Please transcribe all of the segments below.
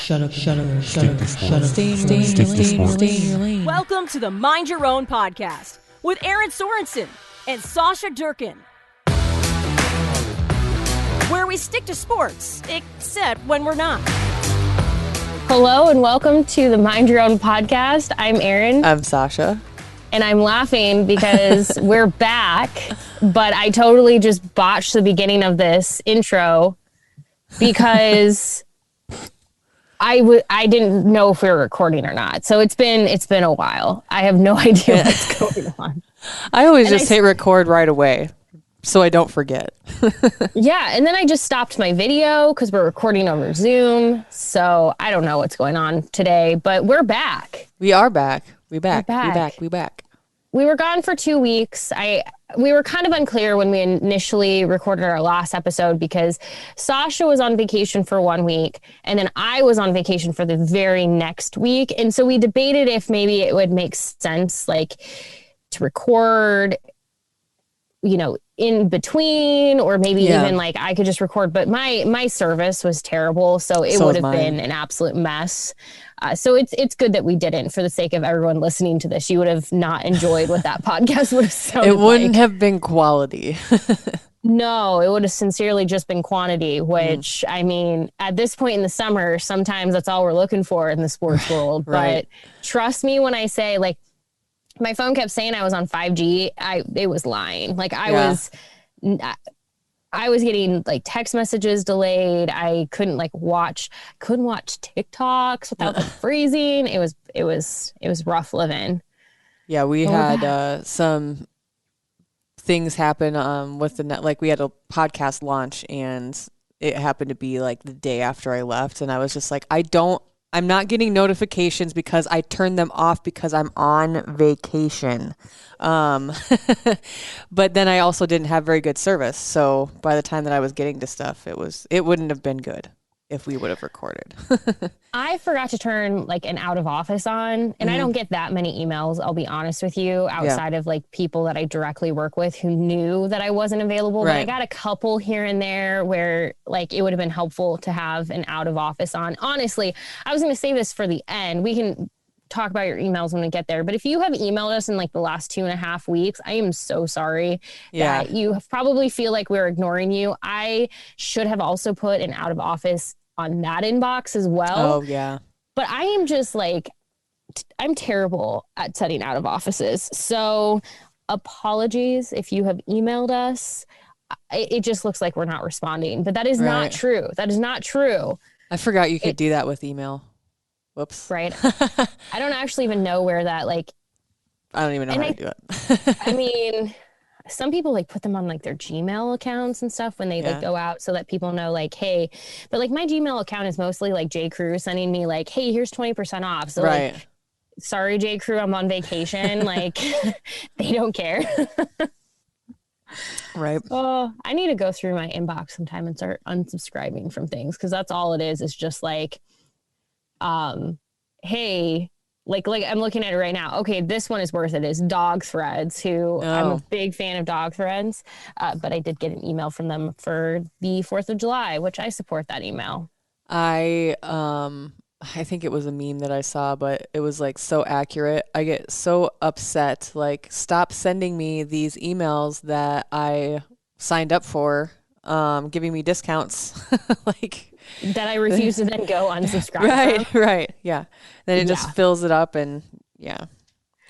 Welcome to the Mind Your Own podcast with Aaron Sorensen and Sasha Durkin, where we stick to sports, except when we're not. Hello and welcome to the Mind Your Own podcast. I'm Aaron. I'm Sasha. And I'm laughing because we're back, but I totally just botched the beginning of this intro because I didn't know if we were recording or not. So it's been a while. I have no idea what's going on. I always just hit record right away so I don't forget. Yeah, and then I just stopped my video because we're recording over Zoom. So I don't know what's going on today, but we're back. We are back. We back. We were gone for 2 weeks. We were kind of unclear when we initially recorded our last episode because Sasha was on vacation for 1 week and then I was on vacation for the very next week. And so we debated if maybe it would make sense, like, to record, in between, or maybe even like I could just record, but my service was terrible. So it would have been an absolute mess. So it's good that we didn't, for the sake of everyone listening to this. You would have not enjoyed what that podcast would have sounded like. It wouldn't have been quality. No, it would have sincerely just been quantity, which, I mean, at this point in the summer, sometimes that's all we're looking for in the sports world. Right. But trust me when I say, like, my phone kept saying I was on 5G. It was lying. Like, I was getting like text messages delayed. I couldn't watch TikToks without them freezing. It was rough living. Yeah, we had some things happen with the net. Like, we had a podcast launch and it happened to be like the day after I left, and I was just like, I'm not getting notifications because I turned them off because I'm on vacation. But then I also didn't have very good service. So by the time that I was getting to stuff, it wouldn't have been good if we would have recorded. I forgot to turn like an out of office on, and I don't get that many emails, I'll be honest with you, outside of like people that I directly work with who knew that I wasn't available. Right. But I got a couple here and there where like it would have been helpful to have an out of office on. Honestly, I was going to say this for the end. We can talk about your emails when we get there. But if you have emailed us in like the last 2.5 weeks, I am so sorry that you probably feel like we're ignoring you. I should have also put an out of office on that inbox as well. Oh, yeah. But I am just like, I'm terrible at setting out of offices. So apologies if you have emailed us. It just looks like we're not responding, but that is not true. That is not true. I forgot you could do that with email. Whoops. Right. I don't actually even know where that, like, I don't even know how to do it. I mean, some people like put them on like their Gmail accounts and stuff when they like go out so that people know like, hey, but like my Gmail account is mostly like J. Crew sending me like, hey, here's 20% off. So like, sorry, J. Crew, I'm on vacation. Like, they don't care. Right. Oh, I need to go through my inbox sometime and start unsubscribing from things, because that's all it is just like, hey, like I'm looking at it right now. Okay, this one is worth it. Is Dog Threads, who I'm a big fan of Dog Threads, but I did get an email from them for the 4th of July, which I support that email. I think it was a meme that I saw, but it was like so accurate. I get so upset. Like, stop sending me these emails that I signed up for, giving me discounts. Like, that I refuse to then go unsubscribe from. Right. Yeah. Then it just fills it up, and I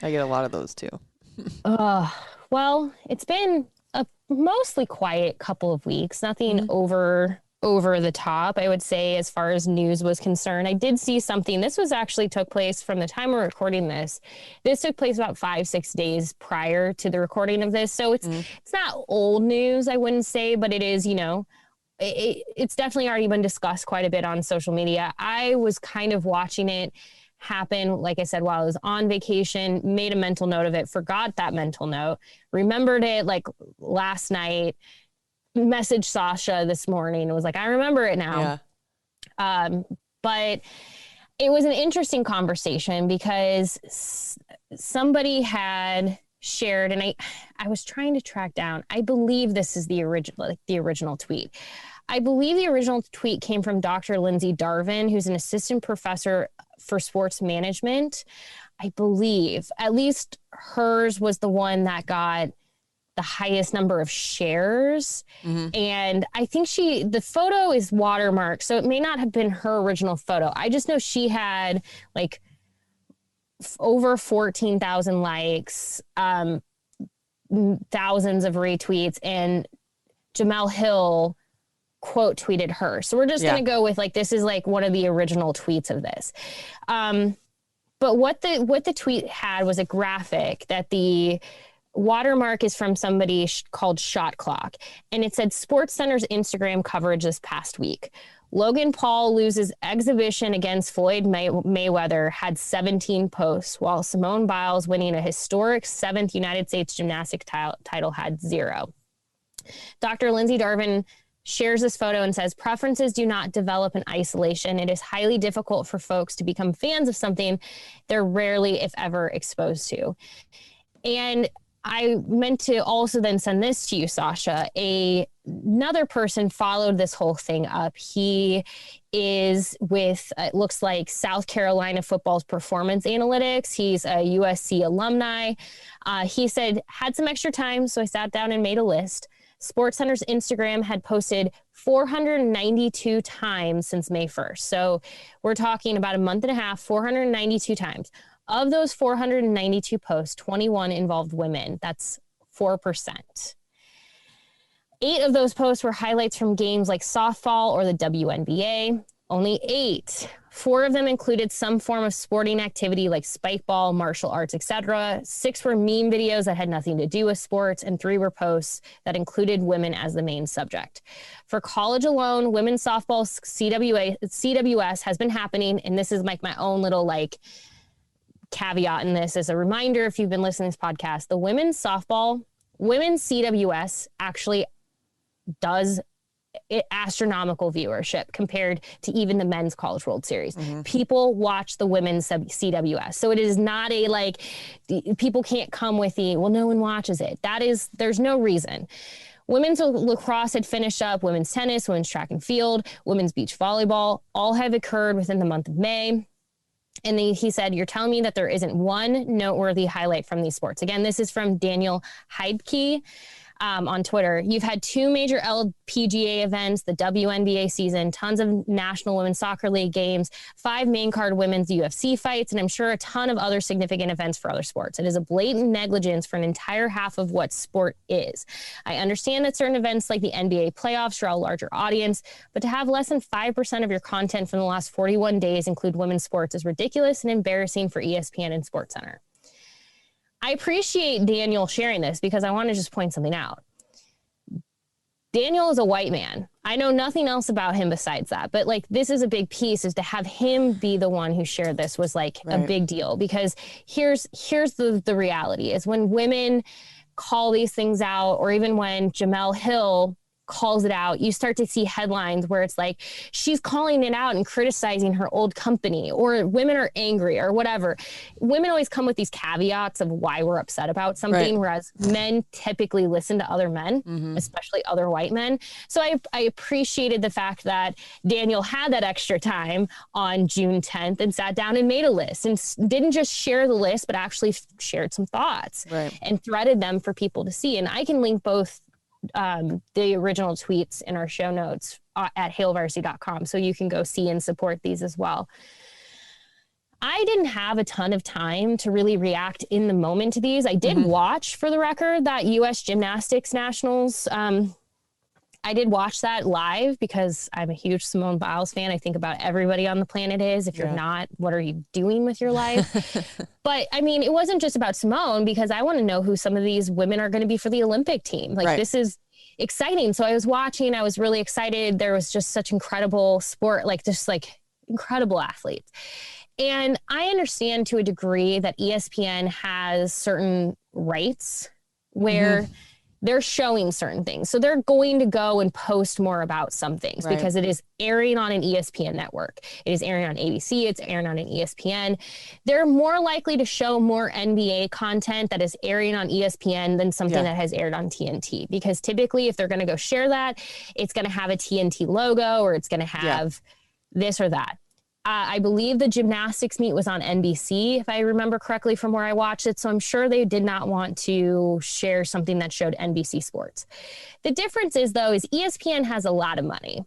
get a lot of those too. Well, it's been a mostly quiet couple of weeks. Nothing over the top, I would say, as far as news was concerned. I did see something. This took place from the time we're recording this. This took place about 5-6 days prior to the recording of this. So it's not old news, I wouldn't say, but it is, it's definitely already been discussed quite a bit on social media. I was kind of watching it happen, like I said, while I was on vacation, made a mental note of it, forgot that mental note, remembered it like last night, messaged Sasha this morning and was like, I remember it now. But it was an interesting conversation because somebody had shared, and I was trying to track down, I believe this is the original tweet. I believe the original tweet came from Dr. Lindsay Darvin, who's an assistant professor for sports management. I believe at least hers was the one that got the highest number of shares. And I think the photo is watermarked, so it may not have been her original photo. I just know she had like over 14,000 likes, thousands of retweets, and Jemele Hill quote tweeted her. So we're just going to go with like, this is like one of the original tweets of this. But what the tweet had was a graphic that the watermark is from somebody called Shot Clock. And it said SportsCenter's Instagram coverage this past week. Logan Paul loses exhibition against Floyd Mayweather had 17 posts, while Simone Biles winning a historic 7th United States gymnastics title had 0. Dr. Lindsay Darvin shares this photo and says, preferences do not develop in isolation. It is highly difficult for folks to become fans of something they're rarely, if ever, exposed to. And I meant to also then send this to you, Sasha. Another person followed this whole thing up. He is with, it looks like, South Carolina football's performance analytics. He's a USC alumni. He said, had some extra time, so I sat down and made a list. SportsCenter's Instagram had posted 492 times since May 1st. So we're talking about a month and a half, 492 times. Of those 492 posts, 21 involved women. That's 4%. 8 of those posts were highlights from games like softball or the WNBA. Only 8. 4 of them included some form of sporting activity like spikeball, martial arts, etc. 6 were meme videos that had nothing to do with sports, and 3 were posts that included women as the main subject. For college alone, women's softball CWS has been happening, and this is like my own little like caveat in this as a reminder, if you've been listening to this podcast, the women's CWS actually does astronomical viewership compared to even the men's College World Series. People watch the women's CWS. So it is not a like, people can't come with well, no one watches it. There's no reason. Women's lacrosse had finished up, women's tennis, women's track and field, women's beach volleyball, all have occurred within the month of May. And he said, you're telling me that there isn't one noteworthy highlight from these sports. Again, this is from Daniel Heidke on Twitter. You've had 2 major LPGA events, the WNBA season, tons of National Women's Soccer League games, 5 main card women's UFC fights, and I'm sure a ton of other significant events for other sports. It is a blatant negligence for an entire half of what sport is. I understand that certain events like the NBA playoffs draw a larger audience, but to have less than 5% of your content from the last 41 days include women's sports is ridiculous and embarrassing for ESPN and SportsCenter. I appreciate Daniel sharing this because I want to just point something out. Daniel is a white man. I know nothing else about him besides that, but like this is a big piece, is to have him be the one who shared this was like a big deal, because here's the reality is when women call these things out, or even when Jemele Hill calls it out, you start to see headlines where it's like she's calling it out and criticizing her old company, or women are angry or whatever. Women always come with these caveats of why we're upset about something, whereas men typically listen to other men, especially other white men. So I appreciated the fact that Daniel had that extra time on June 10th and sat down and made a list, and didn't just share the list, but actually shared some thoughts and threaded them for people to see. And I can link both the original tweets in our show notes at hailvarsity.com, so you can go see and support these as well. I didn't have a ton of time to really react in the moment to these. I did watch, for the record, that U.S. Gymnastics Nationals. I did watch that live because I'm a huge Simone Biles fan. I think about everybody on the planet is. If you're not, what are you doing with your life? But I mean, it wasn't just about Simone, because I want to know who some of these women are going to be for the Olympic team. Like this is exciting. So I was watching, I was really excited. There was just such incredible sport, like just like incredible athletes. And I understand to a degree that ESPN has certain rights where they're showing certain things. So they're going to go and post more about some things because it is airing on an ESPN network. It is airing on ABC. It's airing on an ESPN. They're more likely to show more NBA content that is airing on ESPN than something that has aired on TNT. Because typically if they're going to go share that, it's going to have a TNT logo or it's going to have this or that. I believe the gymnastics meet was on NBC, if I remember correctly from where I watched it. So I'm sure they did not want to share something that showed NBC Sports. The difference is, though, is ESPN has a lot of money.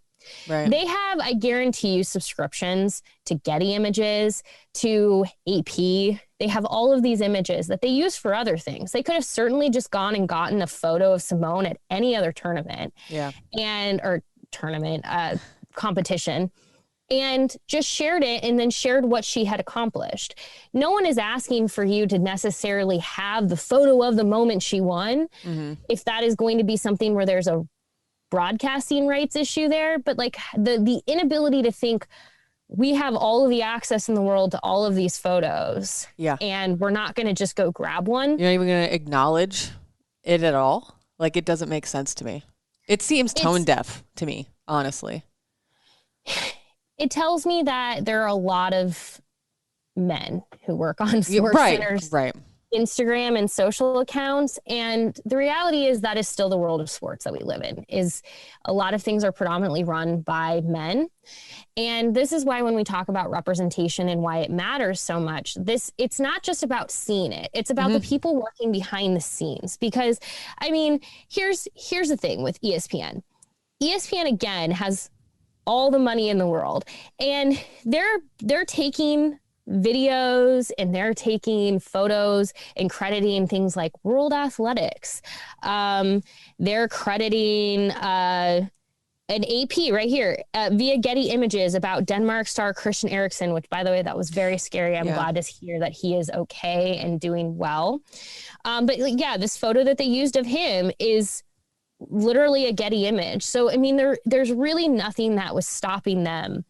Right. They have, I guarantee you, subscriptions to Getty Images, to AP. They have all of these images that they use for other things. They could have certainly just gone and gotten a photo of Simone at any other tournament competition, and just shared it and then shared what she had accomplished. No one is asking for you to necessarily have the photo of the moment she won, if that is going to be something where there's a broadcasting rights issue there. But like the inability to think we have all of the access in the world to all of these photos, and we're not going to just go grab one. You're not even going to acknowledge it at all? Like, it doesn't make sense to me. It seems tone deaf to me, honestly. It tells me that there are a lot of men who work on sports centers, Instagram and social accounts. And the reality is that is still the world of sports that we live in. Is a lot of things are predominantly run by men. And this is why when we talk about representation and why it matters so much, it's not just about seeing it. It's about the people working behind the scenes. Because, I mean, here's the thing with ESPN. ESPN, again, has all the money in the world, and they're taking videos and they're taking photos and crediting things like World Athletics. They're crediting an AP right here via Getty Images about Denmark star Christian Eriksen, which, by the way, that was very scary. I'm glad to hear that he is okay and doing well. But this photo that they used of him is literally a Getty image. So, I mean, there's really nothing that was stopping them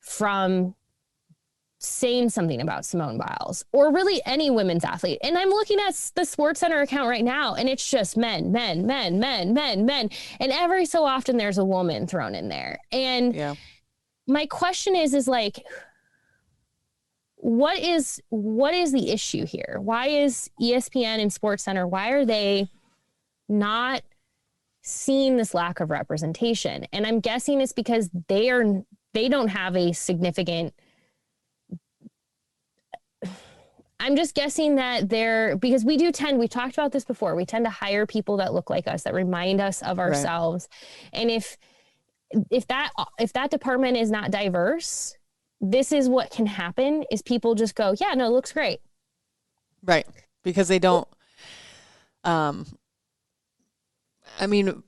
from saying something about Simone Biles or really any women's athlete. And I'm looking at the SportsCenter account right now, and it's just men. And every so often there's a woman thrown in there. And my question is like, what is the issue here? Why is ESPN and SportsCenter, why are they not seeing this lack of representation? And I'm guessing it's because they don't have a significant, I'm just guessing that because we've talked about this before, we tend to hire people that look like us, that remind us of ourselves. And if that department is not diverse, this is what can happen, is people just go, yeah, no, it looks great. Right. Because they don't, I mean,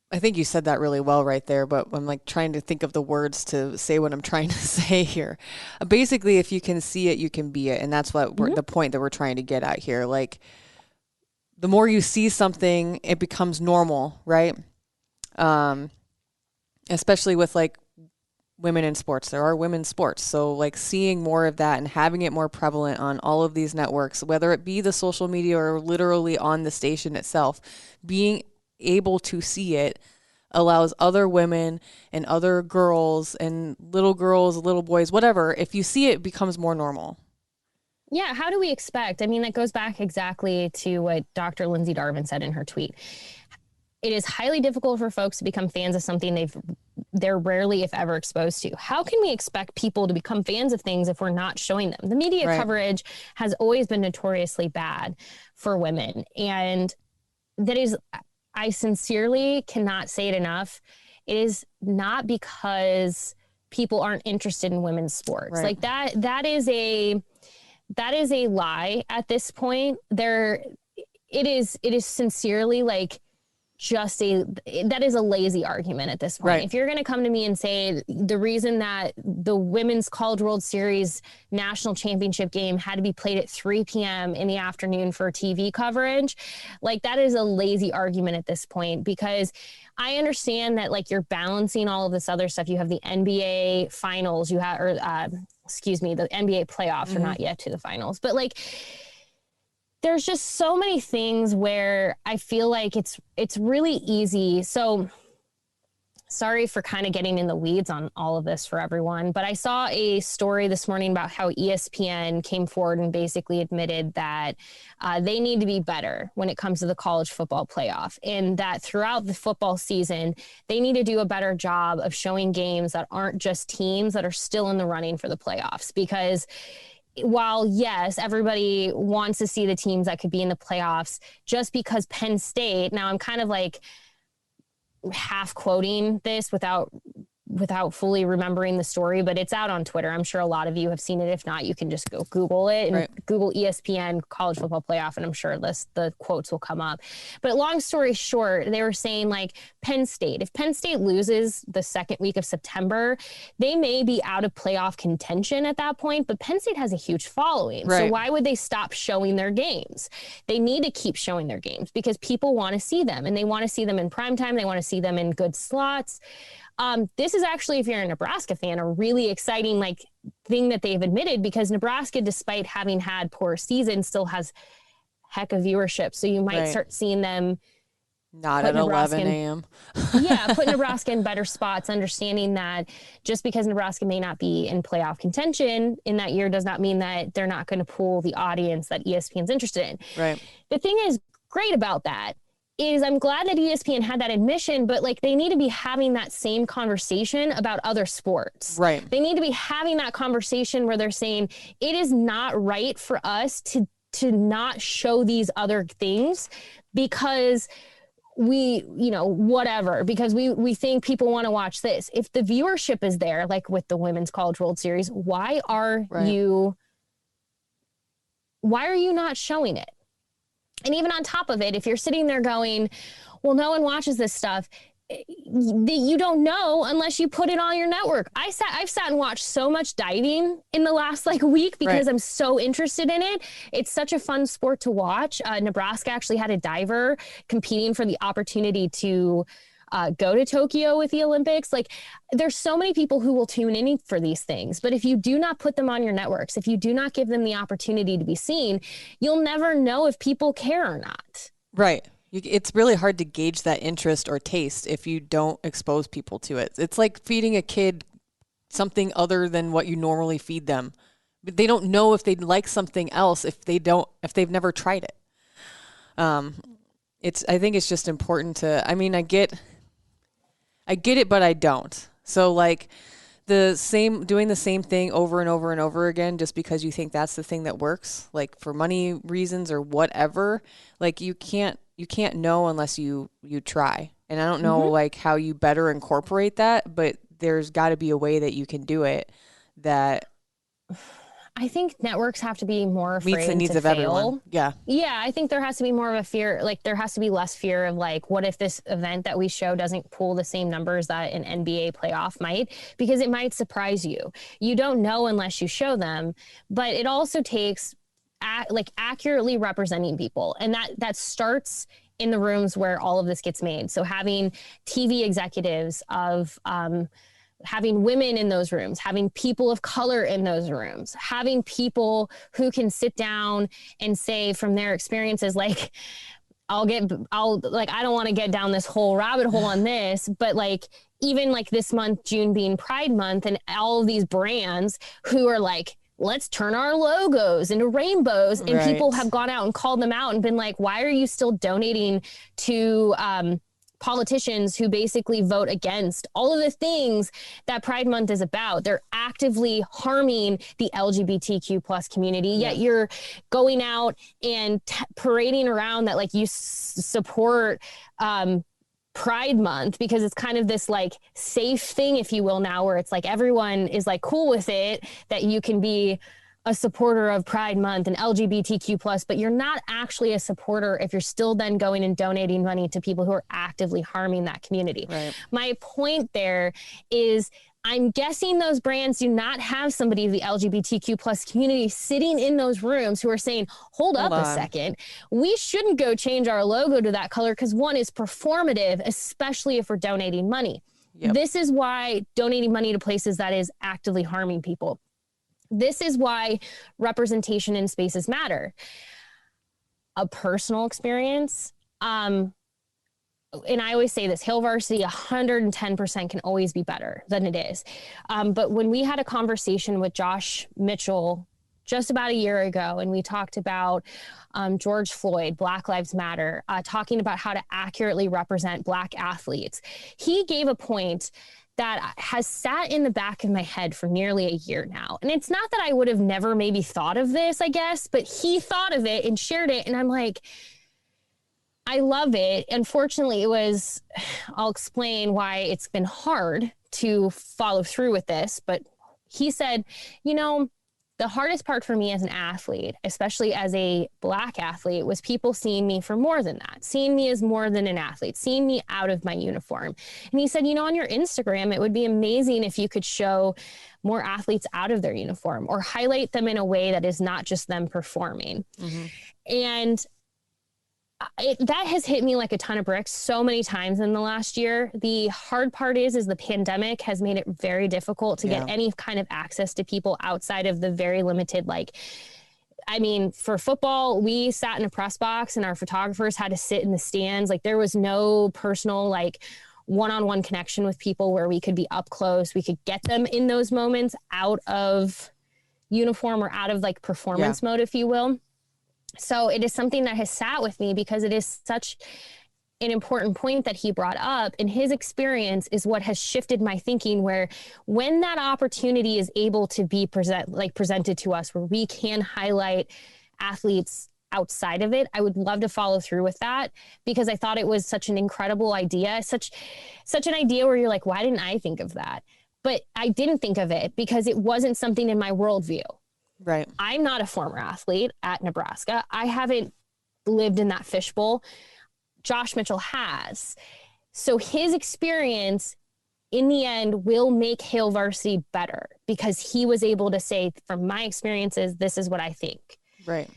I think you said that really well right there, but I'm like trying to think of the words to say what I'm trying to say here. Basically, if you can see it, you can be it. And that's what the point that we're trying to get at here. Like, the more you see something, it becomes normal, right? Especially with like women in sports. There are women's sports. So like seeing more of that and having it more prevalent on all of these networks, whether it be the social media or literally on the station itself, being able to see it allows other women and other girls and little boys, whatever, if you see it, it becomes more normal. Yeah. How do we expect? I mean, that goes back exactly to what Dr. Lindsay Darvin said in her tweet. It is highly difficult for folks to become fans of something they're rarely, if ever, exposed to. How can we expect people to become fans of things if we're not showing them? The media coverage has always been notoriously bad for women. And that is, I sincerely cannot say it enough. It is not because people aren't interested in women's sports. Like that is a lie at this point. It is sincerely like that is a lazy argument at this point. Right. If you're going to come to me and say the reason that the Women's College World Series national championship game had to be played at 3 p.m. in the afternoon for TV coverage, like that is a lazy argument at this point, because I understand that like you're balancing all of this other stuff. You have the NBA finals, the NBA playoffs are not yet to the finals, but like there's just so many things where I feel like it's really easy. So sorry for kind of getting in the weeds on all of this for everyone, but I saw a story this morning about how ESPN came forward and basically admitted that they need to be better when it comes to the college football playoff, and that throughout the football season, they need to do a better job of showing games that aren't just teams that are still in the running for the playoffs. Because while, yes, everybody wants to see the teams that could be in the playoffs, just because Penn State, now I'm kind of like half quoting this without fully remembering the story, but it's out on Twitter. I'm sure a lot of you have seen it. If not, you can just go Google it and Google ESPN college football playoff, and I'm sure the quotes will come up. But long story short, they were saying like Penn State, if Penn State loses the second week of September, they may be out of playoff contention at that point, but Penn State has a huge following. So why would they stop showing their games? They need to keep showing their games because people want to see them, and they want to see them in primetime. They want to see them in good slots. This is actually, if you're a Nebraska fan, a really exciting thing that they've admitted, because Nebraska, despite having had poor season, still has heck of viewership. So you might start seeing them not at 11 a.m. Put Nebraska in better spots, understanding that just because Nebraska may not be in playoff contention in that year does not mean that they're not going to pull the audience that ESPN's interested in. Right. The thing is great about that is I'm glad that ESPN had that admission, but they need to be having that same conversation about other sports. Right. They need to be having that conversation where they're saying it is not right for us to not show these other things because because we think people want to watch this. If the viewership is there, like with the Women's College World Series, why are you not showing it? And even on top of it, if you're sitting there going, well, no one watches this stuff, you don't know unless you put it on your network. I've sat and watched so much diving in the last week because I'm so interested in it. It's such a fun sport to watch. Nebraska actually had a diver competing for the opportunity to go to Tokyo with the Olympics. There's so many people who will tune in for these things, but if you do not put them on your networks, if you do not give them the opportunity to be seen, you'll never know if people care or not. Right. It's really hard to gauge that interest or taste if you don't expose people to it. It's like feeding a kid something other than what you normally feed them. But they don't know if they'd like something else if they've never tried it. I think it's just important to, I get it, but I don't. So doing the same thing over and over and over again, just because you think that's the thing that works, for money reasons or whatever, you can't know unless you try. And I don't know how you better incorporate that, but there's got to be a way that you can do it that I think networks have to be more afraid meets the needs to of fail. everyone. Yeah. Yeah, I think there has to be more of a fear. There has to be less fear of what if this event that we show doesn't pull the same numbers that an NBA playoff might, because it might surprise you. You don't know unless you show them, but it also takes accurately representing people. And that starts in the rooms where all of this gets made. So having TV executives of, having women in those rooms, having people of color in those rooms, having people who can sit down and say from their experiences, I don't want to get down this whole rabbit hole on this, but even this month, June being Pride Month, and all of these brands who are let's turn our logos into rainbows. And people have gone out and called them out and been why are you still donating to, politicians who basically vote against all of the things that Pride Month is about? They're actively harming the LGBTQ plus community, yet you're going out and parading around that you support Pride Month, because it's kind of this safe thing, if you will, now, where it's everyone is cool with it, that you can be a supporter of Pride Month and LGBTQ plus, but you're not actually a supporter if you're still then going and donating money to people who are actively harming that community. Right. My point there is, I'm guessing those brands do not have somebody of the LGBTQ plus community sitting in those rooms who are saying, hold up a second, we shouldn't go change our logo to that color because one is performative, especially if we're donating money. Yep. This is why donating money to places that is actively harming people. This is why representation in spaces matter. a personal experience. And I always say this, Hail Varsity 110% can always be better than it is. But when we had a conversation with Josh Mitchell just about a year ago, and we talked about George Floyd, Black Lives Matter, talking about how to accurately represent Black athletes, he gave a point that has sat in the back of my head for nearly a year now. And it's not that I would have never maybe thought of this, I guess, but he thought of it and shared it. And I'm like, I love it. Unfortunately, I'll explain why it's been hard to follow through with this. But he said, the hardest part for me as an athlete, especially as a Black athlete, was people seeing me for more than that, seeing me as more than an athlete, seeing me out of my uniform. And he said, on your Instagram, it would be amazing if you could show more athletes out of their uniform or highlight them in a way that is not just them performing. Mm-hmm. And that has hit me like a ton of bricks so many times in the last year. The hard part is the pandemic has made it very difficult to get any kind of access to people outside of the very limited, for football, we sat in a press box and our photographers had to sit in the stands. Like there was no personal, one-on-one connection with people where we could be up close. We could get them in those moments out of uniform or out of performance mode, if you will. So it is something that has sat with me because it is such an important point that he brought up, and his experience is what has shifted my thinking, where when that opportunity is able to be presented to us, where we can highlight athletes outside of it, I would love to follow through with that, because I thought it was such an incredible idea, such an idea where you're like, why didn't I think of that? But I didn't think of it because it wasn't something in my worldview. Right. I'm not a former athlete at Nebraska. I haven't lived in that fishbowl. Josh Mitchell has. So his experience in the end will make Hail Varsity better because he was able to say, from my experiences, this is what I think. Right.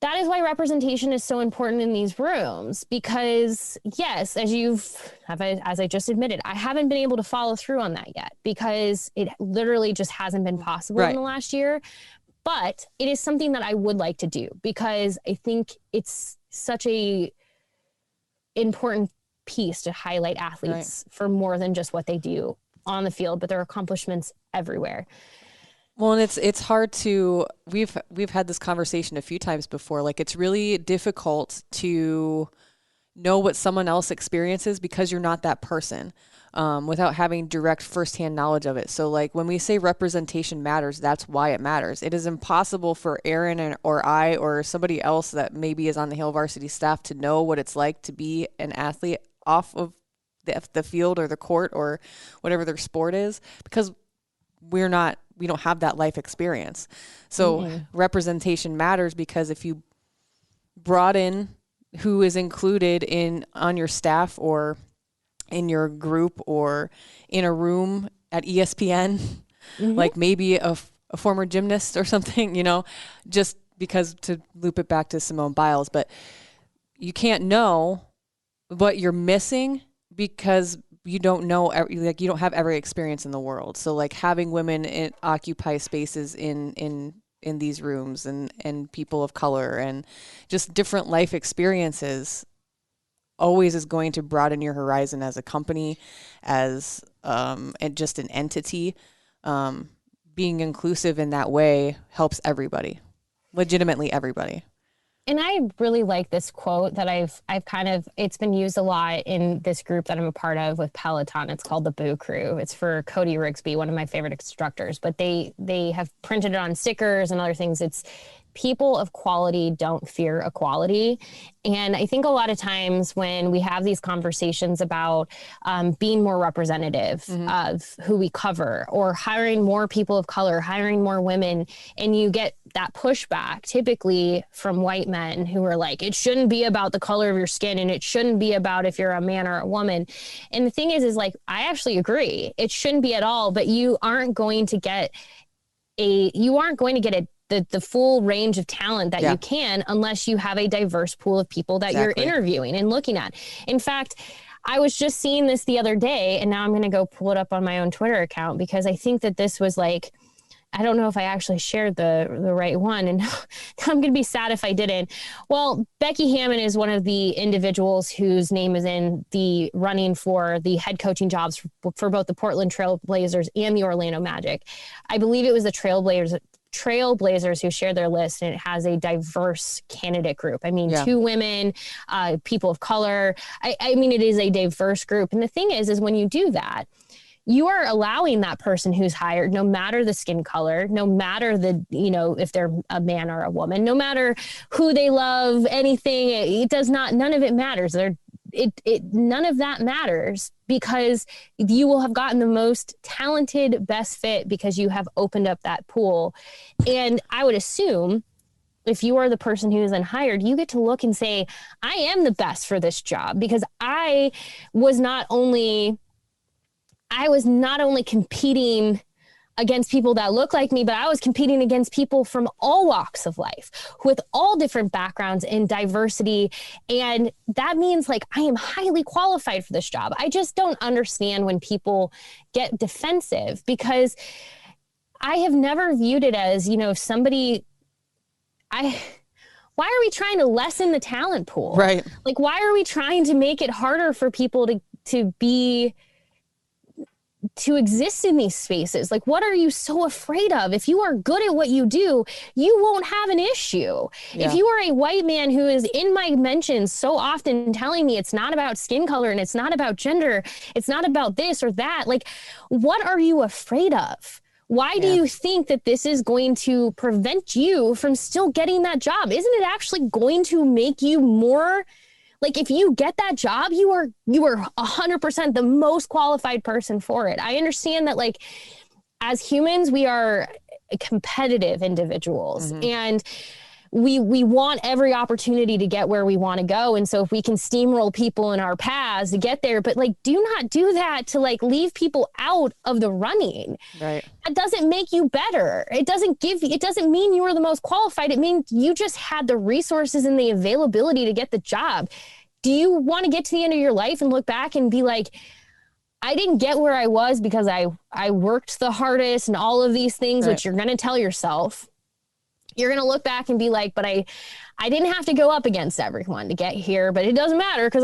That is why representation is so important in these rooms, because yes, as I just admitted, I haven't been able to follow through on that yet because it literally just hasn't been possible in the last year. But it is something that I would like to do because I think it's such a important piece to highlight athletes for more than just what they do on the field, but their accomplishments everywhere. Well, and it's hard to, we've had this conversation a few times before. It's really difficult to know what someone else experiences because you're not that person, without having direct firsthand knowledge of it. So when we say representation matters, that's why it matters. It is impossible for Aaron or I or somebody else that maybe is on the Hail Varsity staff to know what it's like to be an athlete off of the field or the court or whatever their sport is, because we don't have that life experience. So representation matters, because if you brought in who is included on your staff or in your group or in a room at ESPN, maybe a former gymnast or something, just because, to loop it back to Simone Biles, but you can't know what you're missing because you don't know, you don't have every experience in the world. So having women occupy spaces in these rooms and people of color and just different life experiences always is going to broaden your horizon as a company, as and just an entity. Being inclusive in that way helps everybody, legitimately everybody. And I really like this quote that I've it's been used a lot in this group that I'm a part of with Peloton. It's called the Boo Crew. It's for Cody Rigsby, one of my favorite instructors, but they have printed it on stickers and other things. It's people of quality don't fear equality. And I think a lot of times when we have these conversations about being more representative of who we cover, or hiring more people of color, hiring more women, and you get that pushback typically from white men who are like, it shouldn't be about the color of your skin, and it shouldn't be about if you're a man or a woman. And the thing is I actually agree. It shouldn't be at all, but you aren't going to get the full range of talent that you can unless you have a diverse pool of people that you're interviewing and looking at. In fact, I was just seeing this the other day, and now I'm going to go pull it up on my own Twitter account, because I think that this was I don't know if I actually shared the right one, and I'm going to be sad if I didn't. Well, Becky Hammon is one of the individuals whose name is in the running for the head coaching jobs for both the Portland Trail Blazers and the Orlando Magic. I believe it was the Trailblazers who shared their list, and it has a diverse candidate group. I mean, 2 women, people of color. I mean, it is a diverse group. And the thing is when you do that, you are allowing that person who's hired, no matter the skin color, no matter if they're a man or a woman, no matter who they love, anything, none of it matters. None of that matters, because you will have gotten the most talented, best fit because you have opened up that pool. And I would assume if you are the person who is then hired, you get to look and say, I am the best for this job, because I was not only competing against people that look like me, but I was competing against people from all walks of life with all different backgrounds and diversity. And that means I am highly qualified for this job. I just don't understand when people get defensive, because I have never viewed it as, why are we trying to lessen the talent pool? Right. Why are we trying to make it harder for people to exist in these spaces? What are you so afraid of? If you are good at what you do, you won't have an issue. Yeah. If you are a white man who is in my mentions so often telling me it's not about skin color and it's not about gender, it's not about this or that, what are you afraid of? Why do you think that this is going to prevent you from still getting that job? Isn't it actually going to make you more? If you get that job, you are 100% the most qualified person for it. I understand that as humans, we are competitive individuals, and we want every opportunity to get where we want to go. And so if we can steamroll people in our paths to get there, but do not do that to leave people out of the running. Right. That doesn't make you better. It doesn't mean you are the most qualified. It means you just had the resources and the availability to get the job. Do you want to get to the end of your life and look back and be like, I didn't get where I was because I worked the hardest and all of these things, which you're going to tell yourself. You're going to look back and be like, but I didn't have to go up against everyone to get here, but it doesn't matter because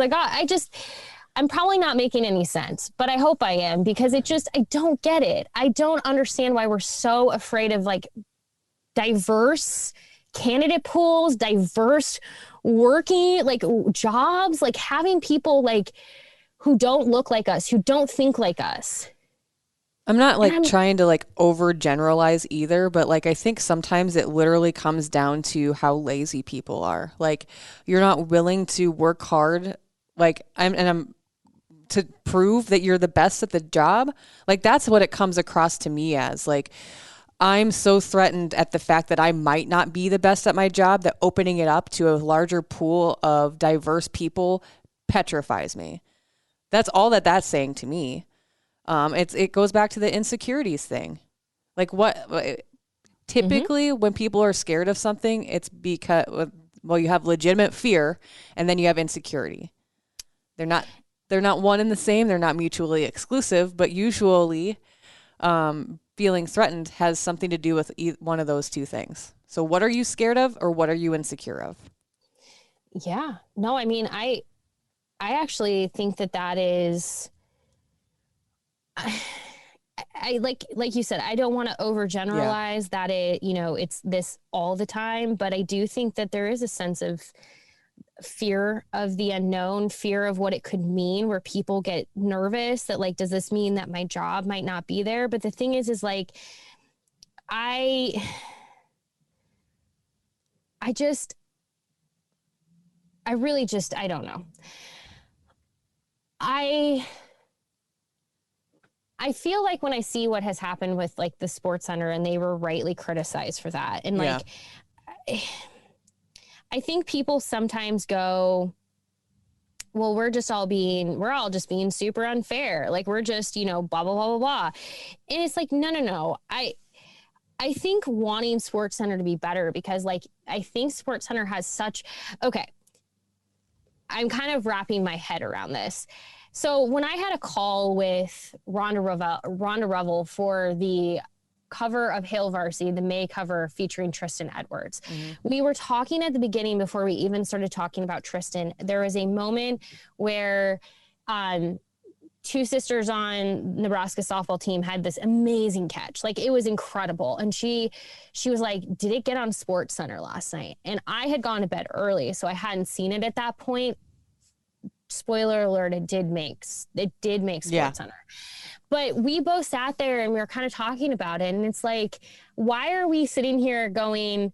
I'm probably not making any sense, but I hope I am, because I don't get it. I don't understand why we're so afraid of diverse candidate pools, diverse working jobs, having people who don't look like us, who don't think like us. I'm not trying to overgeneralize either, but I think sometimes it literally comes down to how lazy people are. You're not willing to work hard. I'm to prove that you're the best at the job. That's what it comes across to me as. I'm so threatened at the fact that I might not be the best at my job that opening it up to a larger pool of diverse people petrifies me. That's all that's saying to me. It goes back to the insecurities thing. Typically when people are scared of something, it's because, you have legitimate fear and then you have insecurity. They're not one and the same. They're not mutually exclusive, but usually, feeling threatened has something to do with one of those two things. So what are you scared of, or what are you insecure of? Yeah, no, I mean, I actually think that is, I like you said, I don't want to overgeneralize that it's this all the time, but I do think that there is a sense of fear of the unknown, fear of what it could mean, where people get nervous that does this mean that my job might not be there? But the thing is I really just, I don't know. I feel when I see what has happened with the Sports Center, and they were rightly criticized for that. And I think people sometimes go, well, we're all just being super unfair. We're just, blah, blah, blah, blah, blah. And it's no. I think wanting Sports Center to be better, because I think Sports Center has I'm kind of wrapping my head around this. So when I had a call with Rhonda Revel for the cover of Hail Varsity, the May cover featuring Tristan Edwards. We were talking at the beginning before we even started talking about Tristan. There was a moment where two sisters on Nebraska softball team had this amazing catch. Like, it was incredible. And she was like, did it get on Sports Center last night? And I had gone to bed early, so I hadn't seen it at that point. Spoiler alert, it did make Sports Center. But we both sat there and we were kind of talking about it. And it's like, why are we sitting here going,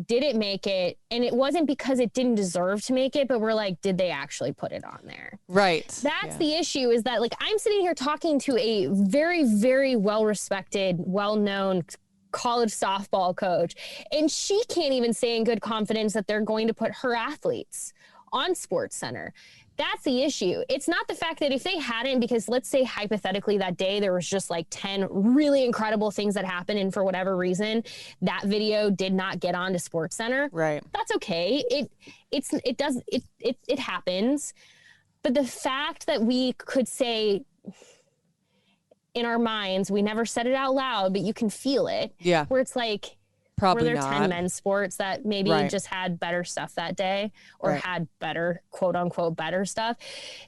did it make it? And it wasn't because it didn't deserve to make it, but we're like, did they actually put it on there? Right. That's the issue, is that, like, I'm sitting here talking to a very, very well-respected, well-known college softball coach, and she can't even say in good confidence that they're going to put her athletes on Sports Center. That's the issue. It's not the fact that if they hadn't, because let's say hypothetically that day there was just like 10 really incredible things that happened, and for whatever reason that video did not get onto Sports Center. Right. That's okay. It happens. But the fact that we could say in our minds, we never said it out loud, but you can feel it. Yeah. Where it's like, probably were there not 10 men's sports that maybe just had better stuff that day, or had better, quote unquote, better stuff?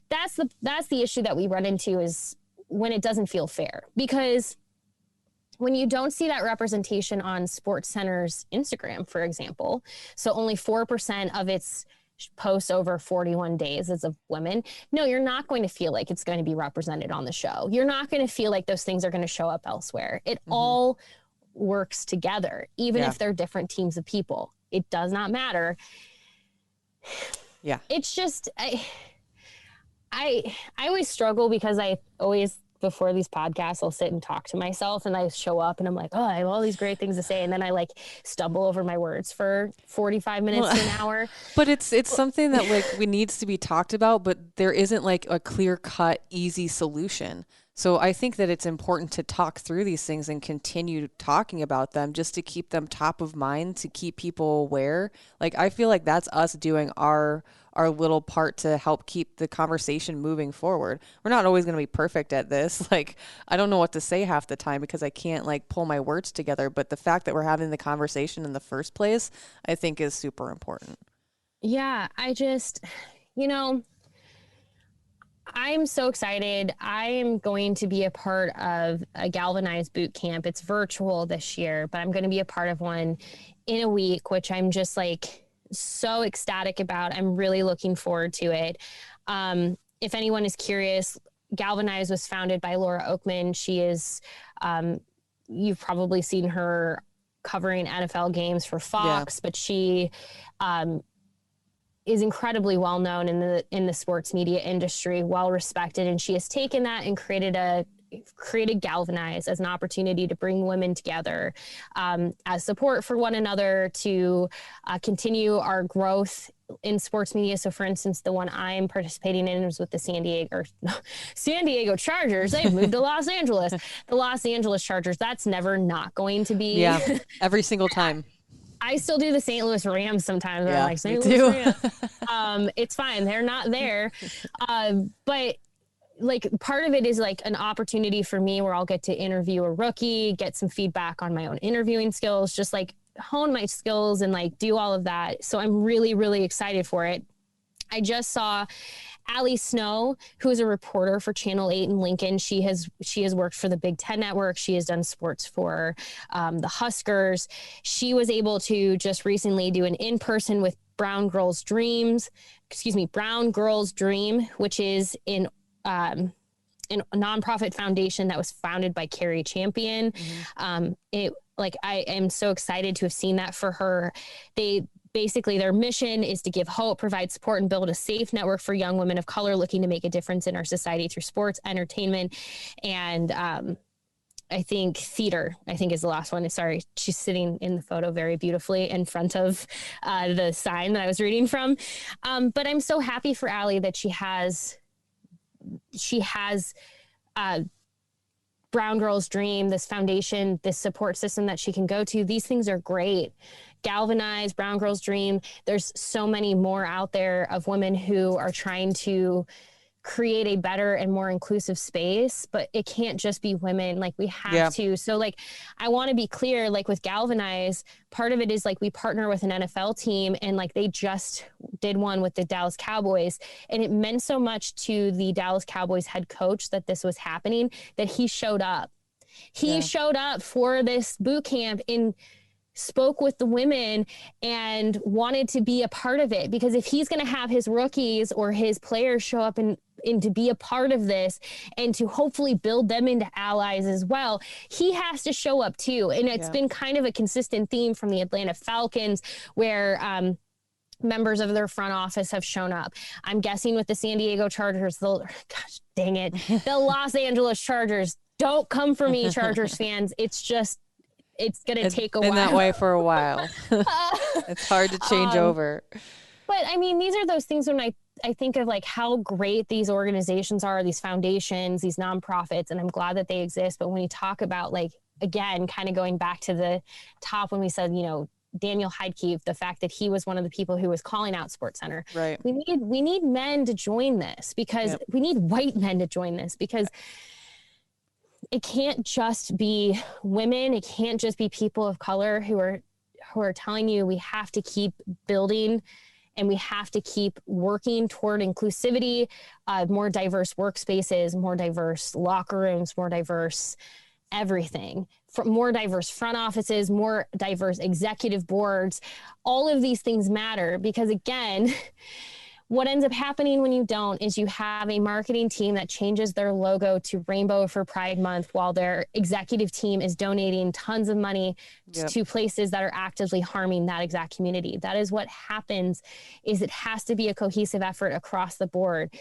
That's the issue that we run into, is when it doesn't feel fair. Because when you don't see that representation on Sports Center's Instagram, for example, so only 4% of its posts over 41 days is of women. No, you're not going to feel like it's going to be represented on the show. You're not going to feel like those things are going to show up elsewhere. It all works together, even if they're different teams of people. It does not matter. Yeah. It's just, I always struggle, because I always, before these podcasts, I'll sit and talk to myself, and I show up and I'm like, oh, I have all these great things to say. And then I like stumble over my words for 45 minutes to an hour. But it's something that like we needs to be talked about, but there isn't like a clear cut, easy solution. So I think that it's important to talk through these things and continue talking about them, just to keep them top of mind, to keep people aware. Like, I feel like that's us doing our little part to help keep the conversation moving forward. We're not always going to be perfect at this. Like, I don't know what to say half the time because I can't like pull my words together. But the fact that we're having the conversation in the first place, I think is super important. Yeah, I just, I'm so excited. I am going to be a part of a Galvanize boot camp. It's virtual this year, but I'm going to be a part of one in a week, which I'm just like so ecstatic about. I'm really looking forward to it. If anyone is curious, Galvanize was founded by Laura Oakman. She is, you've probably seen her covering NFL games for Fox, but she, is incredibly well known in the sports media industry, well respected, and she has taken that and created Galvanize as an opportunity to bring women together as support for one another, to continue our growth in sports media. So, for instance, the one I'm participating in is with the San Diego Chargers. They've moved to Los Angeles. The Los Angeles Chargers. That's never not going to be. Yeah, every single time. I still do the St. Louis Rams sometimes. Yeah, I'm like, St. Louis Rams. It's fine. They're not there. But like, part of it is like an opportunity for me where I'll get to interview a rookie, get some feedback on my own interviewing skills, just like hone my skills and like do all of that. So I'm really, really excited for it. I just saw Allie Snow, who is a reporter for Channel 8 in Lincoln. She has worked for the Big Ten Network. She has done sports for the Huskers. She was able to just recently do an in-person with Brown Girls Dream, which is in a nonprofit foundation that was founded by Carrie Champion. I am so excited to have seen that for her. Basically, their mission is to give hope, provide support, and build a safe network for young women of color looking to make a difference in our society through sports, entertainment, and I think theater, is the last one. Sorry, she's sitting in the photo very beautifully in front of the sign that I was reading from. But I'm so happy for Allie that she has Brown Girls Dream, this foundation, this support system that she can go to. These things are great. Galvanize, Brown Girls Dream. There's so many more out there of women who are trying to create a better and more inclusive space, but it can't just be women. Like we have to. So like, I want to be clear, like with Galvanize, part of it is like we partner with an NFL team, and like they just did one with the Dallas Cowboys, and it meant so much to the Dallas Cowboys head coach that this was happening, that he showed up. He showed up for this boot camp and spoke with the women and wanted to be a part of it, because if he's going to have his rookies or his players show up and to be a part of this and to hopefully build them into allies as well, he has to show up too. And it's been kind of a consistent theme from the Atlanta Falcons, where members of their front office have shown up. I'm guessing with the San Diego Chargers, gosh dang it, the Los Angeles Chargers. Don't come for me, Chargers fans. It's going to take a while. Been that way for a while. It's hard to change over. But I mean, these are those things when I think of like how great these organizations are, these foundations, these nonprofits, and I'm glad that they exist. But when you talk about, like, again, kind of going back to the top when we said, Daniel Heidke, the fact that he was one of the people who was calling out SportsCenter. Right. We need men to join this, because we need white men to join this, because it can't just be women. It can't just be people of color who are telling you we have to keep building and we have to keep working toward inclusivity, more diverse workspaces, more diverse locker rooms, more diverse everything, more diverse front offices, more diverse executive boards. All of these things matter, because again, what ends up happening when you don't is you have a marketing team that changes their logo to rainbow for Pride Month, while their executive team is donating tons of money to places that are actively harming that exact community. That is what happens. Is it has to be a cohesive effort across the board.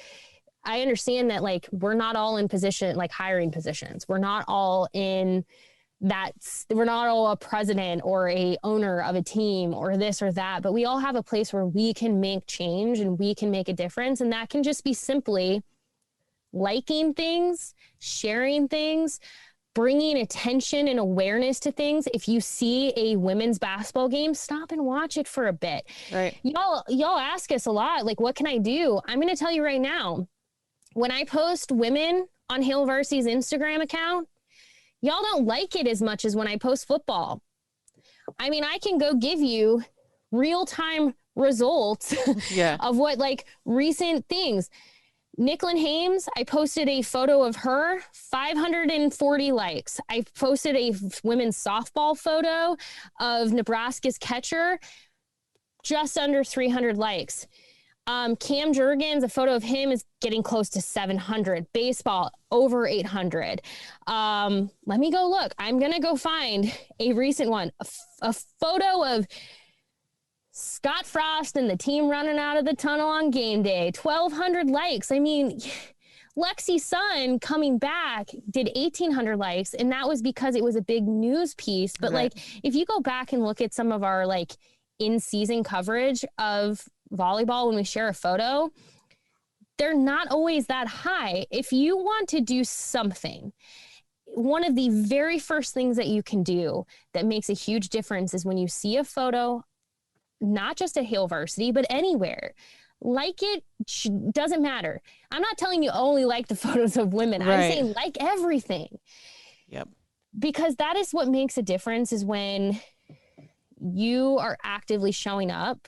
I understand that, like, we're not all in position, like hiring positions. We're not all we're not all a president or a owner of a team or this or that, but we all have a place where we can make change and we can make a difference. And that can just be simply liking things, sharing things, bringing attention and awareness to things. If you see a women's basketball game, stop and watch it for a bit. Right. Y'all ask us a lot, like, what can I do? I'm going to tell you right now, when I post women on Hail Varsity's Instagram account, y'all don't like it as much as when I post football. I mean, I can go give you real-time results of what, like, recent things. Nicklin Hames, I posted a photo of her, 540 likes. I posted a women's softball photo of Nebraska's catcher, just under 300 likes. Cam Jurgens, a photo of him is getting close to 700. Baseball, over 800. Let me go look. I'm going to go find a recent one. A photo of Scott Frost and the team running out of the tunnel on game day. 1,200 likes. I mean, Lexi Sun coming back did 1,800 likes, and that was because it was a big news piece. But like, if you go back and look at some of our like in-season coverage of volleyball, when we share a photo, they're not always that high. If you want to do something, one of the very first things that you can do that makes a huge difference is when you see a photo, not just at Hail Varsity, but anywhere, like it, doesn't matter. I'm not telling you only like the photos of women. I'm saying like everything. Yep. Because that is what makes a difference, is when you are actively showing up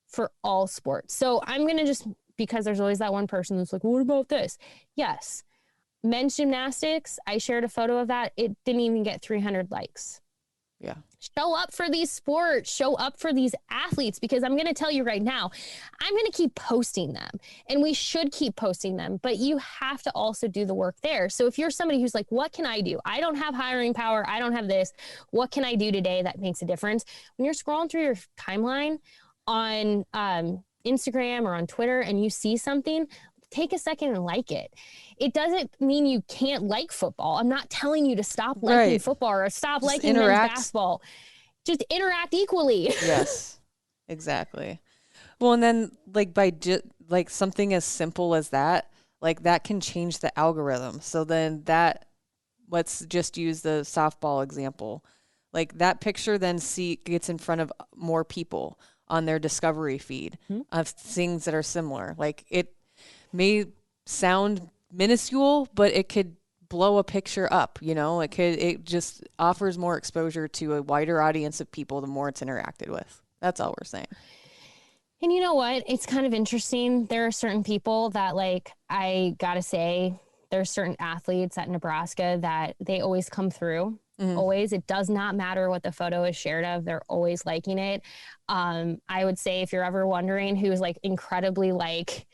for all sports. So I'm going to just, because there's always that one person that's like, well, what about this? Yes. Men's gymnastics, I shared a photo of that. It didn't even get 300 likes. Yeah. Show up for these sports, show up for these athletes, because I'm going to tell you right now, I'm going to keep posting them, and we should keep posting them, but you have to also do the work there. So if you're somebody who's like, what can I do? I don't have hiring power. I don't have this. What can I do today that makes a difference? When you're scrolling through your timeline on Instagram or on Twitter and you see something, take a second and like it. It doesn't mean you can't like football. I'm not telling you to stop liking football or stop just liking men's basketball. Just interact equally. Yes, exactly. Well, and then like by like something as simple as that, like that can change the algorithm. So then let's just use the softball example. Like that picture then gets in front of more people on their discovery feed of things that are similar. Like it may sound minuscule, but it could blow a picture up, it just offers more exposure to a wider audience of people the more it's interacted with. That's all we're saying. And you know what? It's kind of interesting. There are certain people that, like, I gotta say, there are certain athletes at Nebraska that they always come through. Mm-hmm. Always. It does not matter what the photo is shared of. They're always liking it. I would say if you're ever wondering who's like incredibly like,